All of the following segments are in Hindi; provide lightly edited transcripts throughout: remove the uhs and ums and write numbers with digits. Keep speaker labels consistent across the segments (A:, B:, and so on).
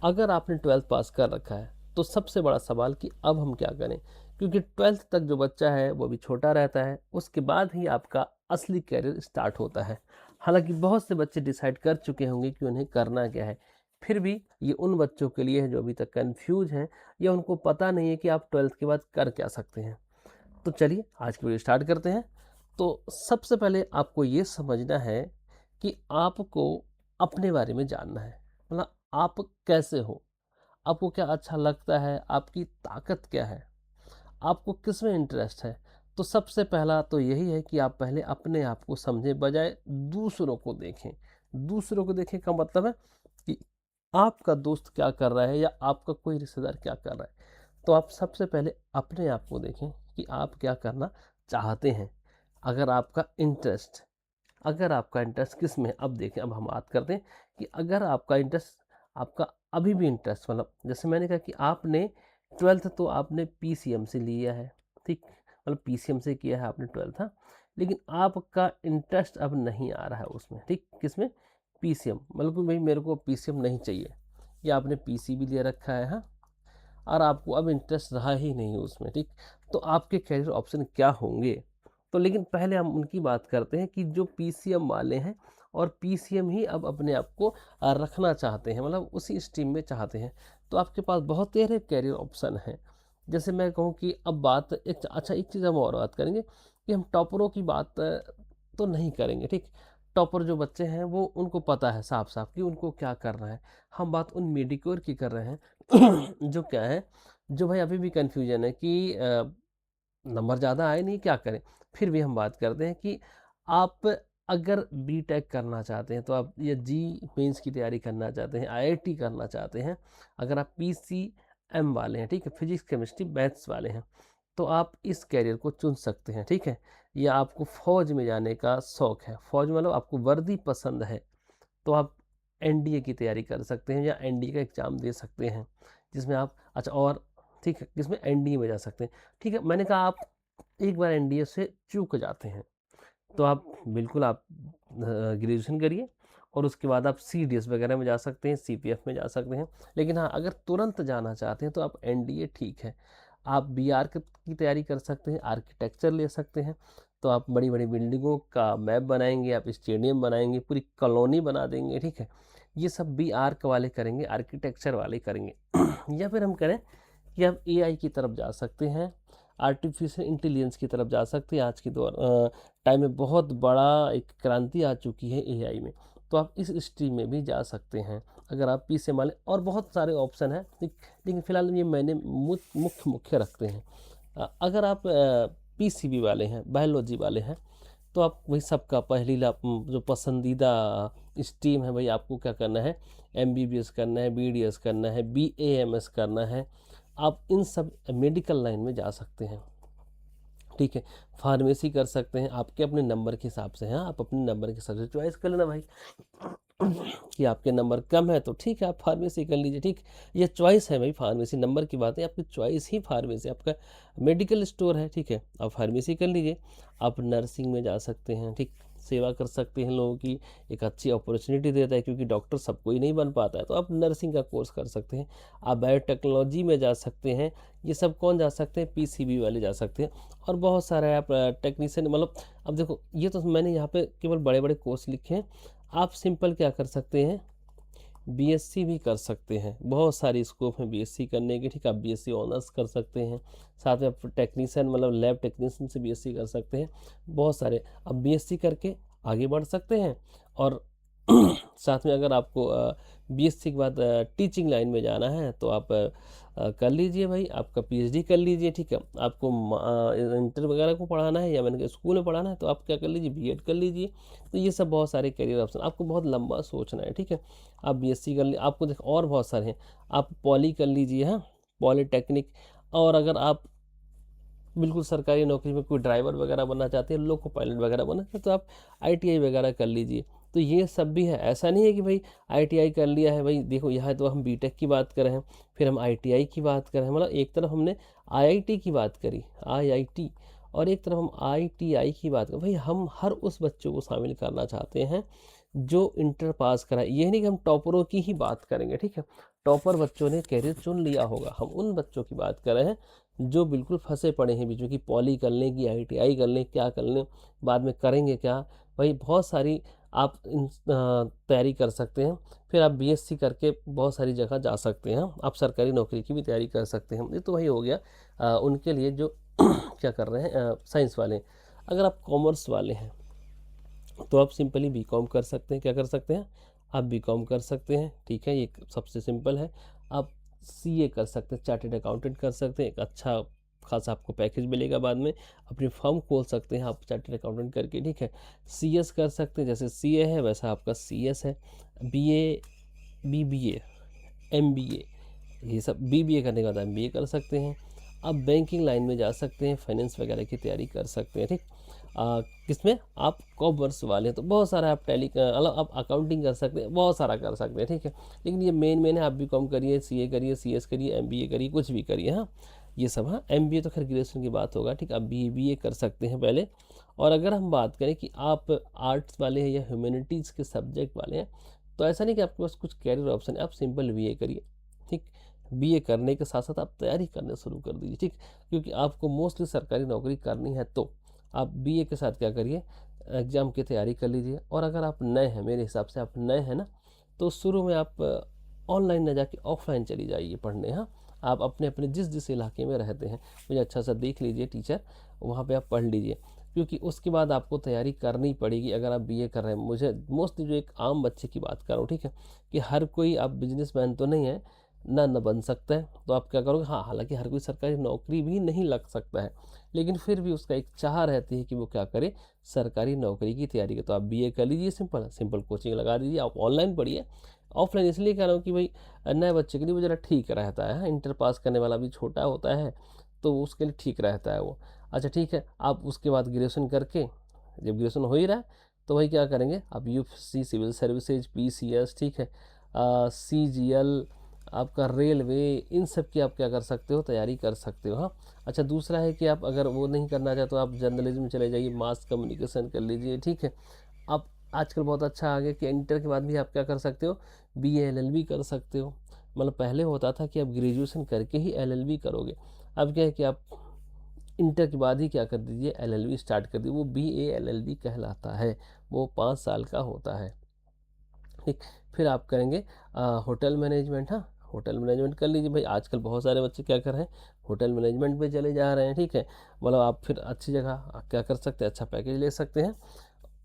A: अगर आपने 12th पास कर रखा है तो सबसे बड़ा सवाल कि अब हम क्या करें, क्योंकि 12th तक जो बच्चा है वो भी छोटा रहता है, उसके बाद ही आपका असली करियर स्टार्ट होता है। हालांकि बहुत से बच्चे डिसाइड कर चुके होंगे कि उन्हें करना क्या है, फिर भी ये उन बच्चों के लिए है जो अभी तक कंफ्यूज हैं या उनको पता नहीं है कि आप 12th के बाद कर क्या सकते हैं। तो चलिए आज की वीडियो स्टार्ट करते हैं। तो सबसे पहले आपको ये समझना है कि आपको अपने बारे में जानना है, मतलब आप कैसे हो, आपको क्या अच्छा लगता है, आपकी ताकत क्या है, आपको किस में इंटरेस्ट है। तो सबसे पहला तो यही है कि आप पहले अपने आप को समझें बजाय दूसरों को देखें। दूसरों को देखें का मतलब है कि आपका दोस्त क्या कर रहा है या आपका कोई रिश्तेदार क्या कर रहा है। तो आप सबसे पहले अपने आप को देखें कि आप क्या करना चाहते हैं। अगर आपका इंटरेस्ट अगर आपका इंटरेस्ट किस में है, अब देखें, अब हम बात करते हैं कि अगर आपका इंटरेस्ट, आपका अभी भी इंटरेस्ट, मतलब जैसे मैंने कहा कि आपने 12th तो आपने पीसीएम से लिया है, ठीक, मतलब पीसीएम से किया है आपने 12th, हाँ, लेकिन आपका इंटरेस्ट अब नहीं आ रहा है उसमें, ठीक, किसमें, पीसीएम, मतलब भाई मेरे को पीसीएम नहीं चाहिए, या आपने पीसी भी ले रखा है, हाँ, और आपको अब इंटरेस्ट रहा ही नहीं उसमें, ठीक, तो आपके करियर ऑप्शन क्या होंगे। तो लेकिन पहले हम उनकी बात करते हैं कि जो पीसीएम वाले हैं और पीसीएम ही अब अपने आप को रखना चाहते हैं, मतलब उसी स्ट्रीम में चाहते हैं। तो आपके पास बहुत सारे करियर ऑप्शन हैं। जैसे मैं कहूँ कि अब बात एक, अच्छा एक चीज़ हम और बात करेंगे कि हम टॉपरों की बात तो नहीं करेंगे, ठीक, टॉपर जो बच्चे हैं वो उनको पता है साफ साफ कि उनको क्या करना है। हम बात उन मेडिकोर की कर रहे हैं जो क्या है, जो भाई अभी भी कन्फ्यूजन है कि नंबर ज़्यादा आए नहीं, क्या करें। फिर भी हम बात करते हैं कि आप अगर बीटेक करना चाहते हैं तो आप, या जी मेंस की तैयारी करना चाहते हैं, आईआईटी करना चाहते हैं, अगर आप पीसीएम वाले हैं, ठीक है, फिजिक्स केमिस्ट्री मैथ्स वाले हैं, तो आप इस कैरियर को चुन सकते हैं, ठीक है। या आपको फौज में जाने का शौक है, फौज मतलब आपको वर्दी पसंद है, तो आप एनडीए की तैयारी कर सकते हैं या एनडीए का एग्ज़ाम दे सकते हैं, जिसमें आप, अच्छा, और ठीक है, जिसमें एनडीए में जा सकते हैं। ठीक है, मैंने कहा आप एक बार एनडीए से चूक जाते हैं तो आप बिल्कुल आप ग्रेजुएशन करिए और उसके बाद आप सीडीएस वगैरह में जा सकते हैं, सीपीएफ में जा सकते हैं। लेकिन हाँ, अगर तुरंत जाना चाहते हैं तो आप एनडीए ठीक है, आप बीआर की तैयारी कर सकते हैं, आर्किटेक्चर ले सकते हैं। तो आप बड़ी बड़ी बिल्डिंगों का मैप बनाएंगे, आप स्टेडियम बनाएंगे, पूरी कॉलोनी बना देंगे, ठीक है। ये सब बी आर्क वाले करेंगे, आर्किटेक्चर वाले करेंगे। या फिर हम करें कि आप एआई की तरफ जा सकते हैं, आर्टिफिशियल इंटेलिजेंस की तरफ जा सकते हैं। आज के दौर टाइम में बहुत बड़ा एक क्रांति आ चुकी है एआई में, तो आप इस स्ट्रीम में भी जा सकते हैं अगर आप पी से मान लें। और बहुत सारे ऑप्शन हैं, लेकिन फिलहाल ये मैंने मुख्य मुख्य रखते हैं। अगर आप पीसीबी वाले हैं, बायोलॉजी वाले हैं, तो आप वही सबका पहली जो पसंदीदा स्ट्रीम है, भाई आपको क्या करना है, एमबीबीएस करना है, बीडीएस करना है, बीएएमएस करना है, आप इन सब मेडिकल लाइन में जा सकते हैं, ठीक है। फार्मेसी कर सकते हैं आपके अपने नंबर के हिसाब से, हाँ, आप अपने नंबर के हिसाब से चॉइस कर लेना भाई कि आपके नंबर कम है तो ठीक है आप फार्मेसी कर लीजिए, ठीक। ये चॉइस है भाई, फार्मेसी नंबर की बात है, आपकी चॉइस ही फार्मेसी, आपका मेडिकल स्टोर है, ठीक है, आप फार्मेसी कर लीजिए। आप नर्सिंग में जा सकते हैं, ठीक, सेवा कर सकते हैं लोगों की, एक अच्छी अपॉर्चुनिटी देता है, क्योंकि डॉक्टर सबको ही नहीं बन पाता है, तो आप नर्सिंग का कोर्स कर सकते हैं। आप बायोटेक्नोलॉजी में जा सकते हैं, ये सब कौन जा सकते हैं, पीसीबी वाले जा सकते हैं। और बहुत सारे आप टेक्नीशियन, मतलब अब देखो ये तो मैंने यहाँ पे केवल बड़े बड़े कोर्स लिखे हैं। आप सिंपल क्या कर सकते हैं, बीएससी भी कर सकते हैं, बहुत सारी स्कोप है बीएससी करने की, ठीक है, आप बीएससी ऑनर्स कर सकते हैं, साथ में आप टेक्नीशियन मतलब लैब टेक्नीशियन से बीएससी कर सकते हैं, बहुत सारे। अब बीएससी करके आगे बढ़ सकते हैं। और साथ में अगर आपको बीएससी के बाद टीचिंग लाइन में जाना है तो आप कर लीजिए भाई, आपका पीएचडी कर लीजिए, ठीक है। आपको इंटर वगैरह को पढ़ाना है या मैंने कहा स्कूल में पढ़ाना है तो आप क्या कर लीजिए, बीएड कर लीजिए। तो ये सब बहुत सारे करियर ऑप्शन, आपको बहुत लंबा सोचना है, ठीक है। आप बीएससी कर लीजिए, आपको देखो और बहुत सारे हैं, आप पॉली कर लीजिए, हाँ, पॉलीटेक्निक। और अगर आप बिल्कुल सरकारी नौकरी में कोई ड्राइवर वगैरह बनना चाहते हैं, लोको पायलट वगैरह बनना चाहते हैं, तो आप आईटीआई वगैरह कर लीजिए। तो ये सब भी है, ऐसा नहीं है कि भाई आईटीआई कर लिया है, भाई देखो यहाँ तो हम बीटेक की बात कर रहे हैं, फिर हम आईटीआई की बात कर रहे हैं, मतलब एक तरफ हमने आईआईटी की बात करी, आईआईटी, और एक तरफ हम आईटीआई की बात कर, भाई हम हर उस बच्चों को शामिल करना चाहते हैं जो इंटर पास करा है, ये नहीं कि हम टॉपरों की ही बात करेंगे, ठीक है। टॉपर बच्चों ने कैरियर चुन लिया होगा, हम उन बच्चों की बात कर रहे हैं जो बिल्कुल फंसे पड़े हैं बीच में कि पॉली कर लें कि IITI कर लें, क्या कर लें, बाद में करेंगे क्या। भाई बहुत सारी आप तैयारी कर सकते हैं। फिर आप BSc करके बहुत सारी जगह जा सकते हैं, आप सरकारी नौकरी की भी तैयारी कर सकते हैं। ये तो वही हो गया उनके लिए जो क्या कर रहे हैं साइंस वाले। अगर आप कॉमर्स वाले हैं तो आप सिंपली BCom कर सकते हैं। क्या कर सकते हैं आप? BCom कर सकते हैं, ठीक है, ये सबसे सिंपल है। आप CA कर सकते हैं, चार्टेड अकाउंटेंट कर सकते हैं, एक अच्छा खासा आपको पैकेज मिलेगा, बाद में अपनी फर्म खोल सकते हैं आप चार्टेड अकाउंटेंट करके, ठीक है। CS कर सकते हैं, जैसे CA है वैसा आपका CS है। BA, BBA, MBA, ये सब BBA करने के बाद MBA कर सकते हैं। आप बैंकिंग लाइन में जा सकते हैं, फाइनेंस वगैरह की तैयारी कर सकते हैं, ठीक। किसमें? आप कॉमर्स वाले हैं तो बहुत सारा आप टैली मतलब आप अकाउंटिंग कर सकते हैं, बहुत सारा कर सकते हैं, ठीक है। लेकिन ये मेन है, आप BCom करिए, CA करिए, CS करिए, MBA करिए, कुछ भी करिए, हाँ ये सब। हाँ MBA तो खैर ग्रेजुएशन की बात होगा, ठीक है। आप BBA कर सकते हैं पहले। और अगर हम बात करें कि आप आर्ट्स वाले हैं या ह्यूमैनिटीज़ के सब्जेक्ट वाले हैं, तो ऐसा नहीं कि आपके पास कुछ कैरियर ऑप्शन है, आप सिंपल BA करिए, ठीक। BA करने के साथ साथ आप तैयारी करना शुरू कर दीजिए, ठीक। क्योंकि आपको मोस्टली सरकारी नौकरी करनी है तो आप BA के साथ क्या करिए, एग्ज़ाम की तैयारी कर लीजिए। और अगर आप नए हैं, मेरे हिसाब से आप नए हैं ना, तो शुरू में आप ऑनलाइन ना जाके ऑफलाइन चली जाइए पढ़ने। हाँ आप अपने अपने जिस जिस इलाके में रहते हैं मुझे अच्छा सा देख लीजिए टीचर, वहाँ पे आप पढ़ लीजिए। क्योंकि उसके बाद आपको तैयारी करनी पड़ेगी अगर आप BA कर रहे हैं। मुझे मोस्टली जो एक आम बच्चे की बात कर रहा हूँ, ठीक है, कि हर कोई आप बिजनेसमैन तो नहीं है ना, बन सकता है, तो आप क्या करोगे। हाँ हालांकि हर कोई सरकारी नौकरी भी नहीं लग सकता है, लेकिन फिर भी उसका एक चाह रहती है कि वो क्या करे, सरकारी नौकरी की तैयारी करे। तो आप BA कर लीजिए, सिंपल सिंपल कोचिंग लगा दीजिए, आप ऑनलाइन पढ़िए। ऑफलाइन इसलिए कह रहा हूँ कि भाई नए बच्चे के लिए वो ज़रा ठीक रहता है, इंटर पास करने वाला भी छोटा होता है तो उसके लिए ठीक रहता है वो। अच्छा ठीक है, आप उसके बाद ग्रेजुएशन करके, जब ग्रेजुएशन हो ही रहा है तो वही क्या करेंगे आप, UPSC सिविल सर्विसेज, PCS, ठीक है, CGL, आपका रेलवे, इन सब की आप क्या कर सकते हो, तैयारी कर सकते हो। हाँ अच्छा, दूसरा है कि आप अगर वो नहीं करना चाहते तो आप जर्नलिज्म में चले जाइए, मास कम्युनिकेशन कर लीजिए, ठीक है। आप आजकल बहुत अच्छा आ गया कि इंटर के बाद भी आप क्या कर सकते हो, BA LLB कर सकते हो। मतलब पहले होता था कि आप ग्रेजुएशन करके ही LLB करोगे, अब क्या है कि आप इंटर के बाद ही क्या कर दीजिए, LLB स्टार्ट कर दीजिए। वो BA LLB कहलाता है, वो 5 साल का होता है, ठीक। फिर आप करेंगे होटल मैनेजमेंट। हाँ होटल मैनेजमेंट कर लीजिए भाई, आजकल बहुत सारे बच्चे क्या कर रहे हैं, होटल मैनेजमेंट पे चले जा रहे हैं, ठीक है। मतलब आप फिर अच्छी जगह क्या कर सकते हैं, अच्छा पैकेज ले सकते हैं।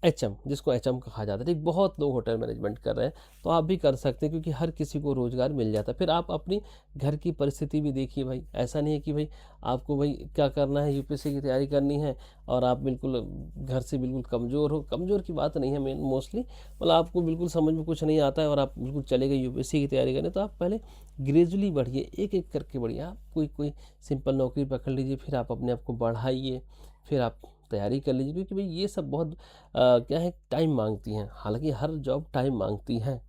A: HM, जिसको HM कहा जाता है, ठीक, बहुत लोग होटल मैनेजमेंट कर रहे हैं, तो आप भी कर सकते हैं क्योंकि हर किसी को रोज़गार मिल जाता है। फिर आप अपनी घर की परिस्थिति भी देखिए भाई, ऐसा नहीं है कि भाई आपको भाई क्या करना है, UPSC की तैयारी करनी है और आप बिल्कुल घर से बिल्कुल कमज़ोर हो। कमज़ोर की बात नहीं है, मेन मोस्टली मतलब आपको बिल्कुल समझ में कुछ नहीं आता है और आप बिल्कुल चले गए UPSC की तैयारी करने, तो आप पहले ग्रेजुअली बढ़िए, एक एक करके बढ़िए। आप कोई कोई सिंपल नौकरी पकड़ लीजिए, फिर आप अपने आप को बढ़ाइए, फिर आप तैयारी कर लीजिए। क्योंकि भाई ये सब बहुत क्या है, टाइम मांगती हैं, हालांकि हर जॉब टाइम मांगती है,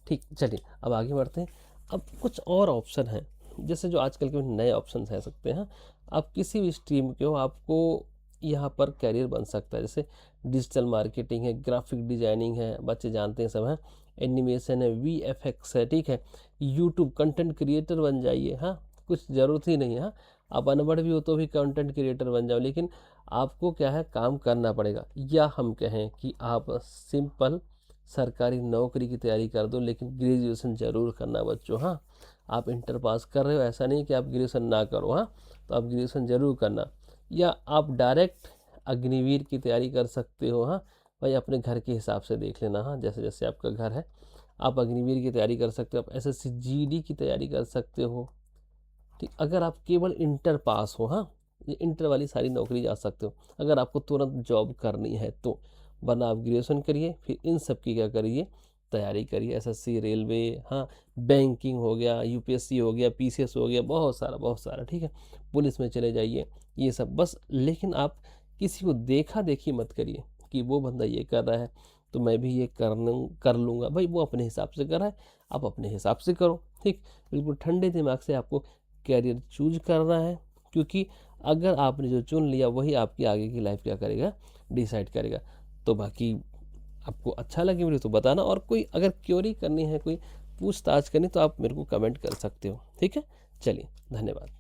A: ठीक। चलिए अब आगे बढ़ते हैं। अब कुछ और ऑप्शन हैं, जैसे जो आजकल के नए ऑप्शन है सकते हैं। आप किसी भी स्ट्रीम के हो, आपको यहाँ पर कैरियर बन सकता है। जैसे डिजिटल मार्केटिंग है, ग्राफिक डिजाइनिंग है, बच्चे जानते हैं सब हैं, एनिमेशन है, VFX है, ठीक है। यूट्यूब कंटेंट क्रिएटर बन जाइए, हाँ कुछ ज़रूरत ही नहीं है। हाँ आप अनपढ़ भी हो तो भी कंटेंट क्रिएटर बन जाओ, लेकिन आपको क्या है, काम करना पड़ेगा। या हम कहें कि आप सिंपल सरकारी नौकरी की तैयारी कर दो, लेकिन ग्रेजुएशन ज़रूर करना बच्चों। हाँ आप इंटर पास कर रहे हो, ऐसा नहीं कि आप ग्रेजुएशन ना करो, हाँ तो आप ग्रेजुएशन ज़रूर करना। या आप डायरेक्ट अग्निवीर की तैयारी कर सकते हो। हाँ भाई अपने घर के हिसाब से देख लेना, हाँ जैसे जैसे आपका घर है आप अग्निवीर की तैयारी कर सकते हो, आप SSC GD की तैयारी कर सकते हो, ठीक। अगर आप केवल इंटर पास हो, हाँ ये इंटर वाली सारी नौकरी जा सकते हो अगर आपको तुरंत जॉब करनी है तो, वरना आप ग्रेजुएशन करिए, फिर इन सब की क्या करिए, तैयारी करिए। SSC, रेलवे, हाँ बैंकिंग हो गया, UPSC हो गया, PCS हो गया, बहुत सारा, ठीक है। पुलिस में चले जाइए, ये सब बस। लेकिन आप किसी को देखा देखी मत करिए कि वो बंदा ये कर रहा है तो मैं भी ये कर लूँगा। भाई वो अपने हिसाब से कर रहा है, आप अपने हिसाब से करो, ठीक। बिल्कुल ठंडे दिमाग से आपको कैरियर चूज करना है, क्योंकि अगर आपने जो चुन लिया वही आपकी आगे की लाइफ क्या करेगा, डिसाइड करेगा। तो बाकी आपको अच्छा लगे वीडियो तो बताना, और कोई अगर क्वेरी करनी है, कोई पूछताछ करनी, तो आप मेरे को कमेंट कर सकते हो। ठीक है, चलिए, धन्यवाद।